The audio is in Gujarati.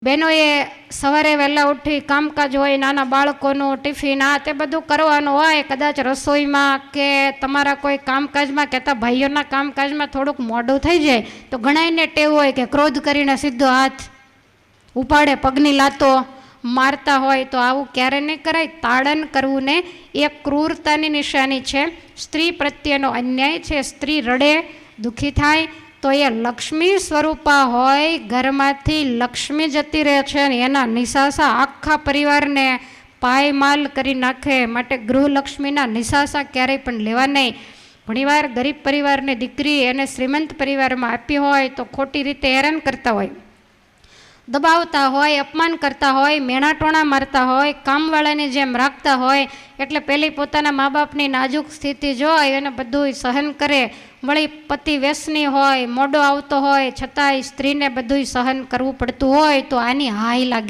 બહેનોએ સવારે વહેલા ઉઠી કામકાજ હોય, નાના બાળકોનું ટિફિન આ તે બધું કરવાનું હોય, કદાચ રસોઈમાં કે તમારા કોઈ કામકાજમાં કહેતા ભાઈઓના કામકાજમાં થોડુંક મોડું થઈ જાય તો ઘણાયને ટેવ હોય કે ક્રોધ કરીને સીધો હાથ ઉપાડે, પગની લાતો મારતા હોય. તો આવું ક્યારે નહીં કરાય. તાડન કરવું ને એ ક્રૂરતાની નિશાની છે, સ્ત્રી પ્રત્યેનો અન્યાય છે. સ્ત્રી રડે, દુઃખી થાય તો એ લક્ષ્મી સ્વરૂપા હોય, ઘરમાંથી લક્ષ્મી જતી રહે છે અને એના નિશાસા આખા પરિવારને પાયમાલ કરી નાખે. માટે ગૃહલક્ષ્મીના નિશાસા ક્યારેય પણ લેવા નહીં. ઘણીવાર ગરીબ પરિવારની દીકરી એને શ્રીમંત પરિવારમાં આપી હોય તો ખોટી રીતે હેરાન કરતા હોય, દબાવતા હોય, અપમાન કરતા હોય, મેણાટોણા મારતા હોય, કામવાળાની જેમ રાખતા હોય. એટલે પહેલી પોતાના મા બાપની નાજુક સ્થિતિ જોઈ અને બધું સહન કરે. વળી પતિ વ્યસની હોય, મોડો આવતો હોય છતાંય સ્ત્રીને બધું સહન કરવું પડતું હોય તો આની હાય લાગે.